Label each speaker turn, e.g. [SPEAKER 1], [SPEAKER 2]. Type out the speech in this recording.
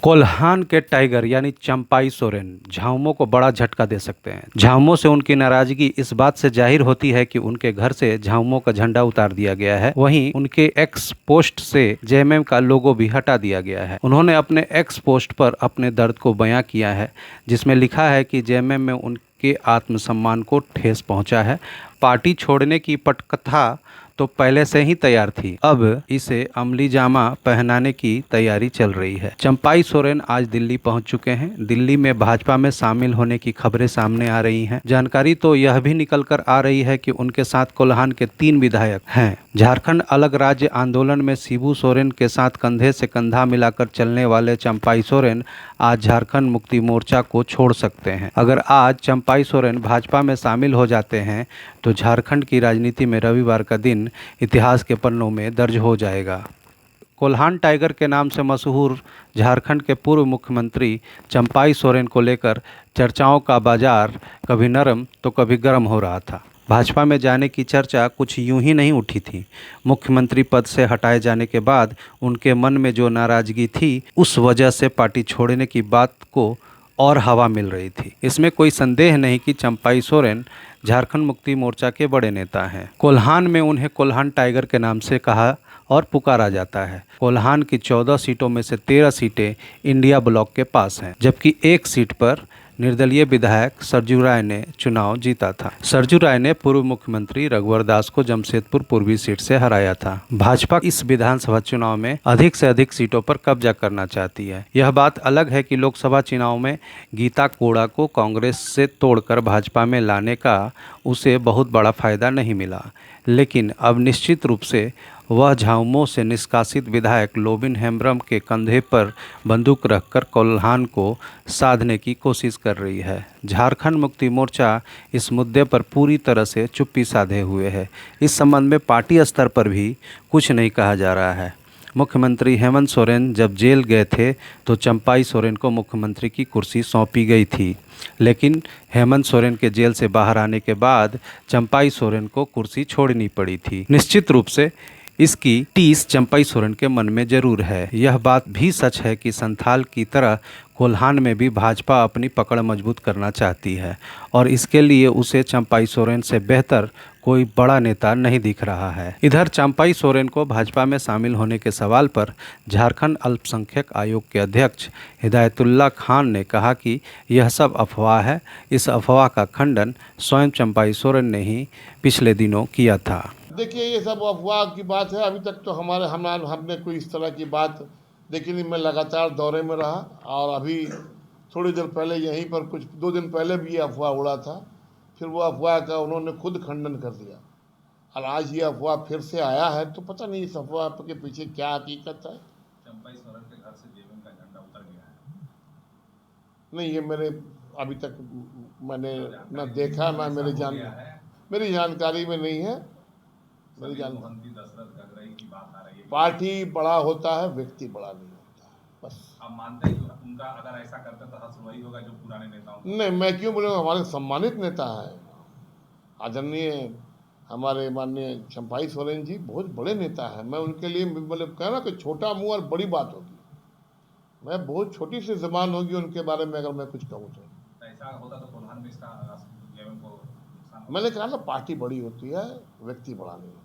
[SPEAKER 1] कोल्हान के टाइगर यानी चंपाई सोरेन झामुमो को बड़ा झटका दे सकते हैं। झामुमो से उनकी नाराजगी इस बात से जाहिर होती है कि उनके घर से झामुमो का झंडा उतार दिया गया है। वहीं उनके एक्स पोस्ट से जेएमएम का लोगो भी हटा दिया गया है। उन्होंने अपने एक्स पोस्ट पर अपने दर्द को बयां किया है, जिसमें लिखा है कि जेएमएम में उनके आत्मसम्मान को ठेस पहुंचा है। पार्टी छोड़ने की पटकथा तो पहले से ही तैयार थी, अब इसे अमली जामा पहनाने की तैयारी चल रही है। चंपाई सोरेन आज दिल्ली पहुंच चुके हैं। दिल्ली में भाजपा में शामिल होने की खबरें सामने आ रही हैं। जानकारी तो यह भी निकल कर आ रही है कि उनके साथ कोल्हान के 3 विधायक हैं। झारखंड अलग राज्य आंदोलन में शिबू सोरेन के साथ कंधे से कंधा मिलाकर चलने वाले चंपाई सोरेन आज झारखंड मुक्ति मोर्चा को छोड़ सकते हैं। अगर आज चंपाई सोरेन भाजपा में शामिल हो जाते हैं तो झारखंड की राजनीति में रविवार का दिन इतिहास के पन्नों में दर्ज हो जाएगा। कोल्हान टाइगर के नाम से मशहूर झारखंड के पूर्व मुख्यमंत्री चंपाई सोरेन को लेकर चर्चाओं का बाजार कभी नरम तो कभी गर्म हो रहा था। भाजपा में जाने की चर्चा कुछ यूं ही नहीं उठी थी। मुख्यमंत्री पद से हटाए जाने के बाद उनके मन में जो नाराजगी थी, उस वजह से पार्टी छोड़ने की बात को और हवा मिल रही थी। इसमें कोई संदेह नहीं कि चंपाई सोरेन झारखंड मुक्ति मोर्चा के बड़े नेता हैं। कोल्हान में उन्हें कोल्हान टाइगर के नाम से कहा और पुकारा जाता है। कोल्हान की 14 सीटों में से 13 सीटें इंडिया ब्लॉक के पास हैं, जबकि एक सीट पर निर्दलीय विधायक सरजू राय ने चुनाव जीता था। सरजू राय ने पूर्व मुख्यमंत्री रघुवर दास को जमशेदपुर पूर्वी सीट से हराया था। भाजपा इस विधानसभा चुनाव में अधिक से अधिक सीटों पर कब्जा करना चाहती है। यह बात अलग है कि लोकसभा चुनाव में गीता कोड़ा को कांग्रेस से तोड़कर भाजपा में लाने का उसे बहुत बड़ा फायदा नहीं मिला, लेकिन अब निश्चित रूप से वह झामुमो से निष्कासित विधायक लोबिन हेम्ब्रम के कंधे पर बंदूक रखकर कोल्हान को साधने की कोशिश कर रही है। झारखंड मुक्ति मोर्चा इस मुद्दे पर पूरी तरह से चुप्पी साधे हुए है। इस संबंध में पार्टी स्तर पर भी कुछ नहीं कहा जा रहा है। मुख्यमंत्री हेमंत सोरेन जब जेल गए थे तो चंपाई सोरेन को मुख्यमंत्री की कुर्सी सौंपी गई थी, लेकिन हेमंत सोरेन के जेल से बाहर आने के बाद चंपाई सोरेन को कुर्सी छोड़नी पड़ी थी। निश्चित रूप से इसकी टीस चंपाई सोरेन के मन में जरूर है। यह बात भी सच है कि संथाल की तरह कोल्हान में भी भाजपा अपनी पकड़ मजबूत करना चाहती है और इसके लिए उसे चंपाई सोरेन से बेहतर कोई बड़ा नेता नहीं दिख रहा है। इधर चंपाई सोरेन को भाजपा में शामिल होने के सवाल पर झारखंड अल्पसंख्यक आयोग के अध्यक्ष हिदायतुल्लाह खान ने कहा कि यह सब अफवाह है। इस अफवाह का खंडन स्वयं चंपाई सोरेन ने ही पिछले दिनों किया था।
[SPEAKER 2] देखिए, ये सब अफवाह की बात है। अभी तक तो हमने कोई इस तरह की बात देखी नहीं। मैं लगातार दौरे में रहा और अभी थोड़ी देर पहले यहीं पर कुछ 2 दिन पहले भी ये अफवाह उड़ा था। फिर वो अफवाह का उन्होंने खुद खंडन कर दिया और आज ये अफवाह फिर से आया है, तो पता नहीं इस अफवाह के पीछे क्या हकीकत है।
[SPEAKER 3] चंपाई सोरेन के घर से जेएमएम का झंडा उतर गया है।
[SPEAKER 2] नहीं, ये मेरे अभी तक मैंने न देखा ना मेरी जानकारी में नहीं है। मेरी जानकारी
[SPEAKER 3] की बात आ रही है।
[SPEAKER 2] पार्टी बड़ा होता है, व्यक्ति बड़ा नहीं होता है, बस।
[SPEAKER 3] आप मानते हैं कि उनका अगर ऐसा करते तो हर्ष वही होगा जो पुराने नेताओं।
[SPEAKER 2] नहीं, मैं क्यों बोलूँगा, हमारे सम्मानित नेता है, आदरणीय हमारे माननीय चंपाई सोरेन जी बहुत बड़े नेता हैं। मैं उनके लिए मतलब कहना कि छोटा मुंह और बड़ी बात होगी, मैं बहुत छोटी सी जबान होगी उनके बारे में अगर मैं कुछ कहूँ तो।
[SPEAKER 3] ऐसा होता तो कोल्हान में इसका जेएमएम को
[SPEAKER 2] मैंने कहा ना, पार्टी बड़ी होती है, व्यक्ति बड़ा नहीं होता।